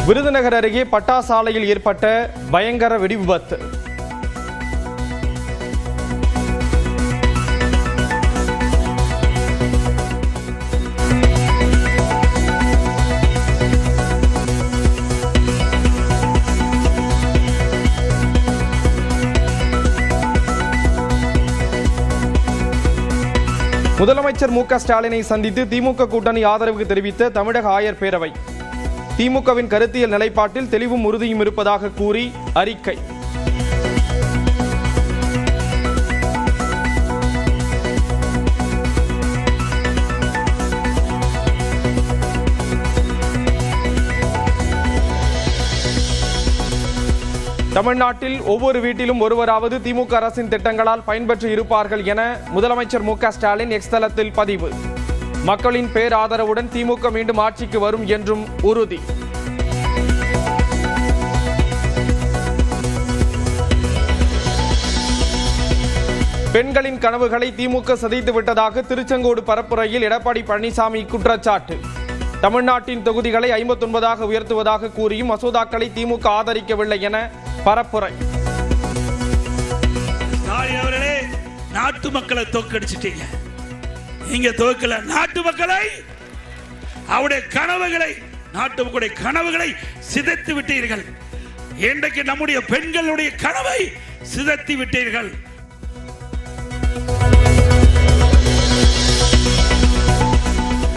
விருதுநகர் அருகே பட்டாசாலையில் ஏற்பட்ட பயங்கர வெடி விபத்து. முதலமைச்சர் மு க ஸ்டாலினை சந்தித்து திமுக கூட்டணி ஆதரவு தெரிவித்த தமிழக ஆயர் பேரவை திமுகவின் கருத்தியல் நிலைப்பாட்டில் தெளிவும் உறுதியும் இருப்பதாக கூறி அறிக்கை. தமிழ்நாட்டில் ஒவ்வொரு வீட்டிலும் ஒருவராவது திமுக அரசின் திட்டங்களால் பயன்பெற்று இருப்பார்கள் என முதலமைச்சர் மு க ஸ்டாலின் எக்ஸ் தளத்தில் பதிவு. மக்களின் பேராதரவுடன் திமுக மீண்டும் ஆட்சிக்கு வரும் என்றும் உறுதி. பெண்களின் கனவுகளை திமுக சிதைத்து விட்டதாக திருச்செங்கோடு பரப்புரையில் எடப்பாடி பழனிசாமி குற்றச்சாட்டு. தமிழ்நாட்டின் தொகுதிகளை 59ஆக உயர்த்துவதாக கூறியும் மசோதாக்களை திமுக ஆதரிக்கவில்லை என பரப்புரை. நாட்டு மக்களை தோற்கடிச்சிட்டீங்க. நீங்க தோற்கல நாட்டு மக்களை, அவருடைய கனவுகளை, நாட்டு மக்களுடைய கனவுகளை சிதைத்து விட்டீர்கள். இன்றைக்கு நம்முடைய பெண்களுடைய கனவை சிதைத்து விட்டீர்கள்.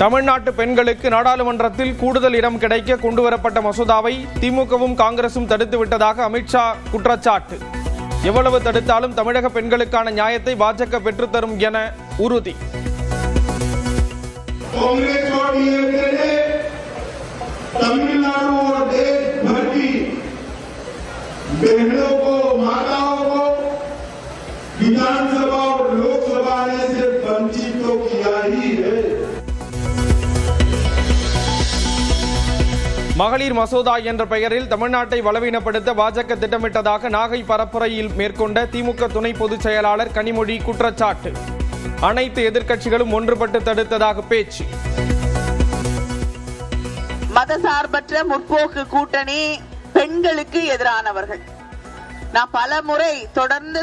தமிழ்நாட்டு பெண்களுக்கு நாடாளுமன்றத்தில் கூடுதல் இடம் கிடைக்க கொண்டுவரப்பட்ட மசோதாவை திமுகவும் காங்கிரசும் தடுத்து விட்டதாக அமித்ஷா குற்றச்சாட்டு. எவ்வளவு தடுத்தாலும் தமிழக பெண்களுக்கான நியாயத்தை பாஜக பெற்றுத்தரும் என உறுதி. कांग्रेस और डीएमके ने तमिलनाडु और देश भर की बहनों को, माताओं को विधानसभा और लोकसभा ने से वंचित तो किया ही है. மகளிர் மசோதா என்ற பெயரில் தமிழ்நாட்டை பலவீனப்படுத்த பாஜக திட்டமிட்டதாக நாகை பரப்புரையில் மேற்கொண்ட திமுக துணை பொதுச் செயலாளர் கனிமொழி குற்றச்சாட்டு. அனைத்து எதிர்க்கட்சிகளும் ஒன்றுபட்டு தடுத்ததாக பேச்சு. மதசார்பற்ற முற்போக்கு கூட்டணி பெண்களுக்கு எதிரானவர்கள். நான் பல முறை தொடர்ந்து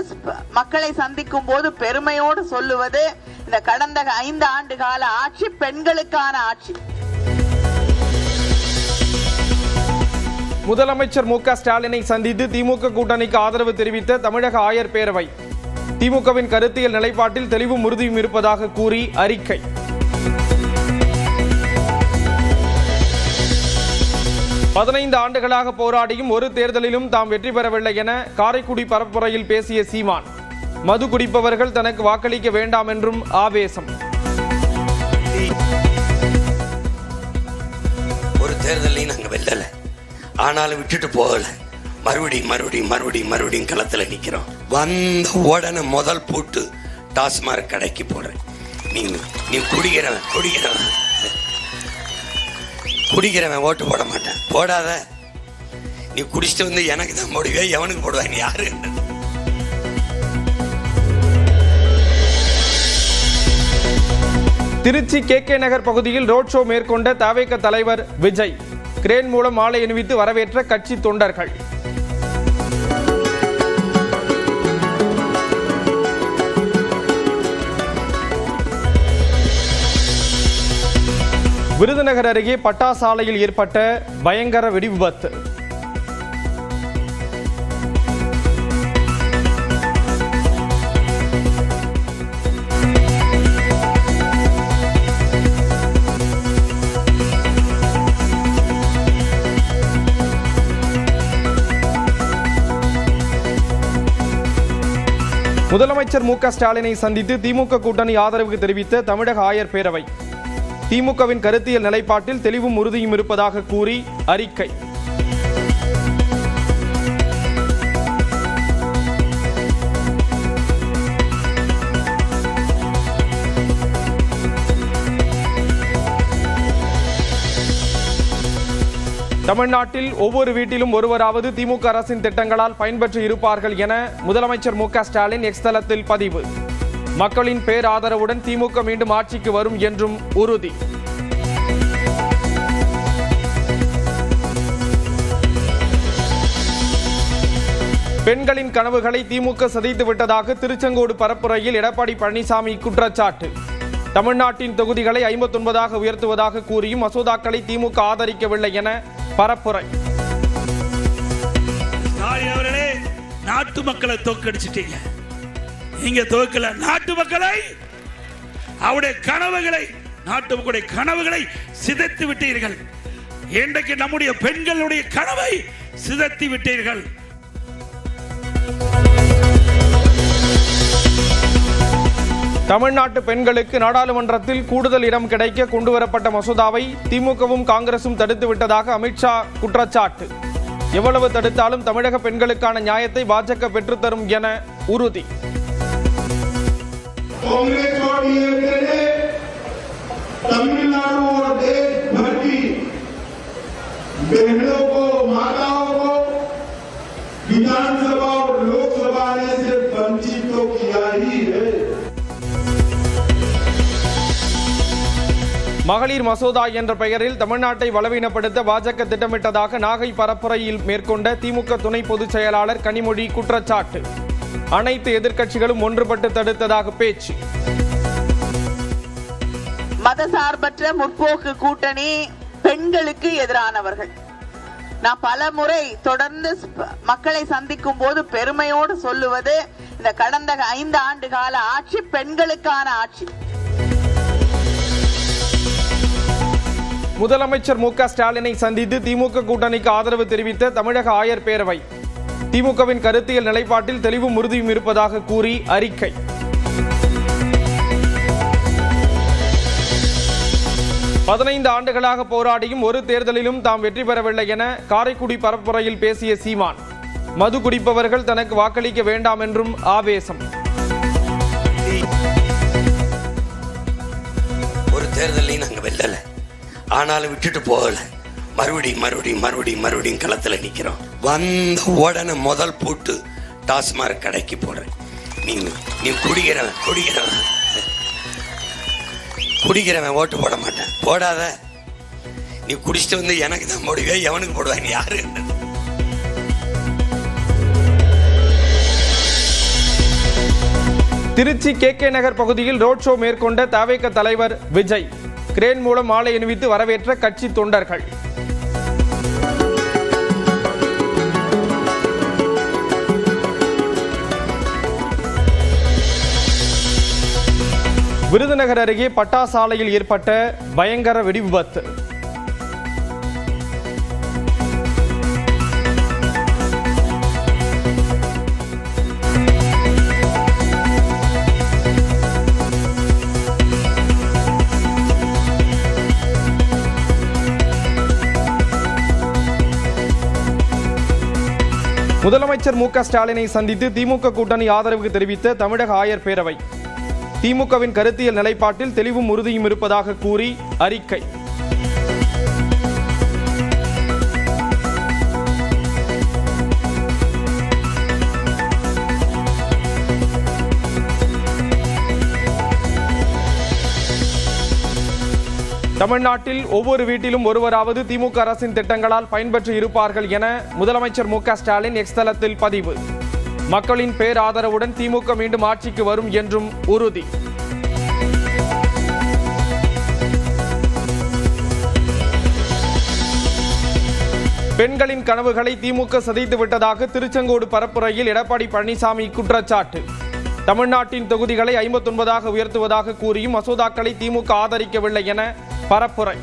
மக்களை சந்திக்கும் போது பெருமையோடு சொல்லுவது, இந்த கடந்த 5 ஆண்டு கால ஆட்சி பெண்களுக்கான ஆட்சி. முதலமைச்சர் மு க ஸ்டாலினை சந்தித்து திமுக கூட்டணிக்கு ஆதரவு தெரிவித்த தமிழக ஆயர் பேரவை திமுகவின் கருத்தியல் நிலைப்பாட்டில் தெளிவும் உறுதியும் இருப்பதாக கூறி அறிக்கை. பதினைந்து ஆண்டுகளாக போராடியும் ஒரு தேர்தலிலும் தாம் வெற்றி பெறவில்லை என காரைக்குடி பரப்புரையில் பேசிய சீமான், மது குடிப்பவர்கள் தனக்கு வாக்களிக்க வேண்டாம் என்றும் ஆவேசம். ஒரு தேர்தலையும் நாங்க வெல்லல, ஆனாலும் விட்டுட்டு போகல. மறுபடியும் களத்துல நிக்கிறோம். வந்த உடனே முதல் பூட்டு டாஸ்மாக் கடைக்கு போடுறேன். நீ குடிக்கிறவன் ஓட்டு போட மாட்டேன். போடாத, நீ குடிச்சிட்டு வந்து எனக்கு தான் போடுவே, எவனுக்கு போடுவேன் யாரு? திருச்சி கே நகர் பகுதியில் ரோட் ஷோ மேற்கொண்ட தவேக தலைவர் விஜய். கிரேன் மூலம் மாலை அணிவித்து வரவேற்ற கட்சி தொண்டர்கள். விருதுநகர் அருகே பட்டாசாலையில் ஏற்பட்ட பயங்கர வெடி விபத்து. முதலமைச்சர் மு க ஸ்டாலினை சந்தித்து திமுக கூட்டணி ஆதரவு தெரிவித்த தமிழக ஆயர் பேரவை திமுகவின் கருத்தியல் நிலைப்பாட்டில் தெளிவும் உறுதியும் இருப்பதாக கூறி அறிக்கை. தமிழ்நாட்டில் ஒவ்வொரு வீட்டிலும் ஒருவராவது திமுக அரசின் திட்டங்களால் பயன்பெற்று இருப்பார்கள் என முதலமைச்சர் மு க ஸ்டாலின் எக்ஸ் தளத்தில் பதிவு. மக்களின் பேராதரவுடன் திமுக மீண்டும் ஆட்சிக்கு வரும் என்றும் உறுதி. பெண்களின் கனவுகளை திமுக சிதைத்து விட்டதாக திருச்செங்கோடு பரப்புரையில் எடப்பாடி பழனிசாமி குற்றச்சாட்டு. தமிழ்நாட்டின் தொகுதிகளை 59ஆக உயர்த்துவதாக கூறியும் மசோதாக்களை திமுக ஆதரிக்கவில்லை என பரப்புரை. அவர்களே, நாட்டு மக்களை தோற்கடிச்சிட்டீங்க. நீங்க தோற்கல, நாட்டு மக்களை, அவருடைய கனவுகளை, நாட்டு மக்களுடைய கனவுகளை சிதைத்து விட்டீர்கள். இன்றைக்கு நம்முடைய பெண்களுடைய கனவை சிதைத்து விட்டீர்கள். தமிழ்நாட்டு பெண்களுக்கு நாடாளுமன்றத்தில் கூடுதல் இடம் கிடைக்க கொண்டுவரப்பட்ட மசோதாவை திமுகவும் காங்கிரசும் தடுத்து விட்டதாக அமித்ஷா குற்றச்சாட்டு. எவ்வளவு தடுத்தாலும் தமிழக பெண்களுக்கான நியாயத்தை பாஜக பெற்றுத்தரும் என உறுதி. तमिलनाडु और देश भर की बहनों को, माताओं को विधानसभा और लोकसभा ने सिर्फ वंचित तो किया ही है. மகளிர் மசோதா என்ற பெயரில் தமிழ்நாட்டை பலவீனப்படுத்த பாஜக திட்டமிட்டதாக நாகை பரப்புரையில் மேற்கொண்ட திமுக துணை பொதுச் செயலாளர் கனிமொழி குற்றச்சாட்டு. அனைத்து எதிர்க்கட்சிகளும் ஒன்றுபட்டு தடுத்ததாக பேச்சு. மதசார்பற்ற முற்போக்கு கூட்டணி பெண்களுக்கு எதிரானவர்கள். நான் பல முறை தொடர்ந்து மக்களை சந்திக்கும் போது பெருமையோடு சொல்லுவது, இந்த கடந்த 5 ஆண்டு கால ஆட்சி பெண்களுக்கான ஆட்சி. முதலமைச்சர் மு.க. ஸ்டாலினை சந்தித்து திமுக கூட்டணிக்கு ஆதரவு தெரிவித்த தமிழக ஆயர் பேரவை. திமுகவின் கருத்தியல் நிலைப்பாட்டில் தெளிவும் உறுதியும் இருப்பதாக கூறி அறிக்கை. பதினைந்து ஆண்டுகளாக போராடியும் ஒரு தேர்தலிலும் தாம் வெற்றி பெறவில்லை என காரைக்குடி பரப்புரையில் பேசிய சீமான். மது குடிப்பவர்கள் தனக்கு வாக்களிக்க வேண்டாம் என்றும் ஆவேசம். ஒரு தேர்தலையும் நாங்க வெல்லல, ஆனாலும் விட்டுட்டு போகல. மறுபடியும் களத்துல நிக்கிறோம். வந்த உடனே முதல் போட்டு டாஸ்மார்க் கடைக்கு போடுறேன். நீ குடிக்கிறவன் ஓட்டு போட மாட்டேன். போடாத, நீ குடிச்சிட்டு வந்து எனக்கு தான் போடுவே, எவனுக்கு போடுவாங்க யாரு? திருச்சி கே நகர் பகுதியில் ரோட் ஷோ மேற்கொண்ட தவேக தலைவர் விஜய். கிரேன் மூலம் மாலை அணிவித்து வரவேற்ற கட்சி தொண்டர்கள். விருதுநகர் அருகே பட்டாசாலையில் ஏற்பட்ட பயங்கர வெடி விபத்து. முதலமைச்சர் மு.க. ஸ்டாலினை சந்தித்து திமுக கூட்டணி ஆதரவு தெரிவித்த தமிழக ஆயர் பேரவை. திமுகவின் கருத்தியல் நிலைப்பாட்டில் தெளிவும் உறுதியும் இருப்பதாக கூறி அறிக்கை. தமிழ்நாட்டில் ஒவ்வொரு வீட்டிலும் ஒருவராவது திமுக அரசின் திட்டங்களால் பயன்பெற்று இருப்பார்கள் என முதலமைச்சர் மு.க. ஸ்டாலின் எக்ஸ் தளத்தில் பதிவு. மக்களின் பேராதரவுடன் திமுக மீண்டும் ஆட்சிக்கு வரும் என்றும் உறுதி. பெண்களின் கனவுகளை திமுக சிதைத்து விட்டதாக திருச்செங்கோடு பரப்புரையில் எடப்பாடி பழனிசாமி குற்றச்சாட்டு. தமிழ்நாட்டின் தொகுதிகளை 59ஆக உயர்த்துவதாக கூறியும் மசோதாக்களை திமுக ஆதரிக்கவில்லை என பரப்புரை.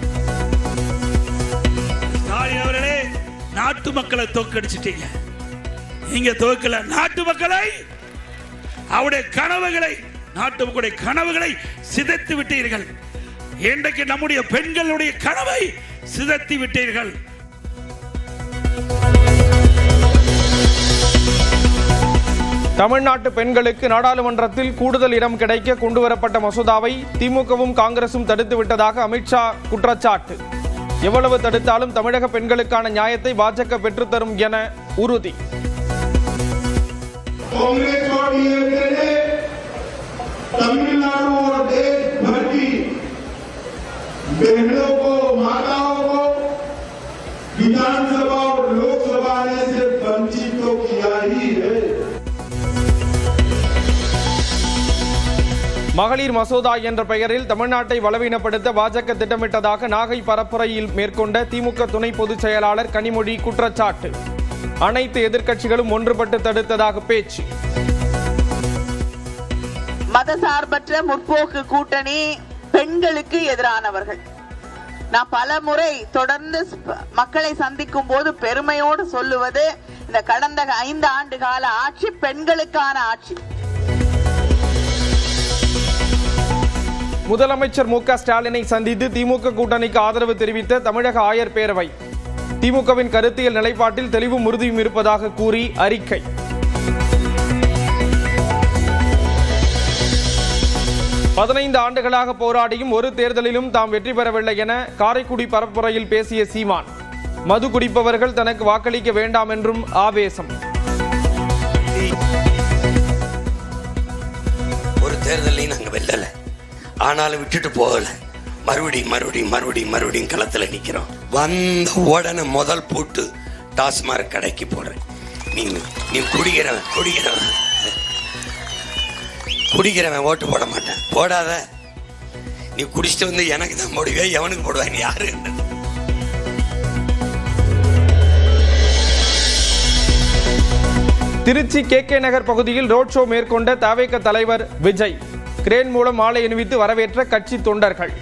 அவர்களே, நாட்டு மக்களை தோற்கடிச்சிட்டீங்க. நீங்க தோற்கல, நாட்டு மக்களை, அவருடைய கனவுகளை, நாட்டு மக்களுடைய கனவுகளை சிதைத்து விட்டீர்கள். இன்றைக்கு நம்முடைய பெண்களுடைய கனவை சிதைத்து விட்டீர்கள். தமிழ்நாட்டு பெண்களுக்கு நாடாளுமன்றத்தில் கூடுதல் இடம் கிடைக்க கொண்டுவரப்பட்ட மசோதாவை திமுகவும் காங்கிரசும் தடுத்து விட்டதாக அமித்ஷா குற்றச்சாட்டு. எவ்வளவு தடுத்தாலும் தமிழக பெண்களுக்கான நியாயத்தை பாஜக பெற்றுத்தரும் என உறுதி. तमिलनाडु और देश भर की बहनों को, माताओं को विधानसभा और लोकसभा ने सिर्फ वंचित तो किया ही है. மகளிர் மசோதா என்ற பெயரில் தமிழ்நாட்டை பலவீனப்படுத்த பாஜக திட்டமிட்டதாக நாகை பரப்புரையில் மேற்கொண்ட திமுக துணை பொதுச் செயலாளர் கனிமொழி குற்றச்சாட்டு. அனைத்து எதிர்க்கட்சிகளும் ஒன்றுபட்டு தடுத்ததாக பேச்சு. மதசார்பற்ற முற்போக்கு கூட்டணி பெண்களுக்கு எதிரானவர்கள். நான் பல முறை தொடர்ந்து மக்களை சந்திக்கும் போது பெருமையோடு சொல்லுவது, இந்த கடந்த 5 ஆண்டு கால ஆட்சி பெண்களுக்கான ஆட்சி. முதலமைச்சர் மு.க. ஸ்டாலினை சந்தித்து திமுக கூட்டணிக்கு ஆதரவு தெரிவித்த தமிழக ஆயர் பேரவை. திமுகவின் கருத்தியல் நிலைப்பாட்டில் தெளிவும் உறுதியும் இருப்பதாக கூறி அறிக்கை. பதினைந்து ஆண்டுகளாக போராடியும் ஒரு தேர்தலிலும் தாம் வெற்றி பெறவில்லை என காரைக்குடி பரப்புரையில் பேசிய சீமான். மது குடிப்பவர்கள் தனக்கு வாக்களிக்க வேண்டாம் என்றும் ஆவேசம். ஒரு தேர்தலையும் நாங்க வெல்லல, ஆனாலும் விட்டுட்டு போகல. மறுபடியும் களத்துல நிக்கிறோம். வந்த உடனே முதல் போட்டு டாஸ்மாக் கடைக்கு போடுறேன். நீ குடிக்கிறவன் ஓட்டு போட மாட்டேன். போடாத. நீ குடிச்சிட்டு வந்து எனக்கு தான் போடுவே, எவனுக்கு போடுவேன் யாரு? திருச்சி கே நகர் பகுதியில் ரோட் ஷோ மேற்கொண்ட தவேக தலைவர் விஜய். கிரேன் மூலம் மாலை அணிவித்து வரவேற்ற கட்சி தொண்டர்கள்.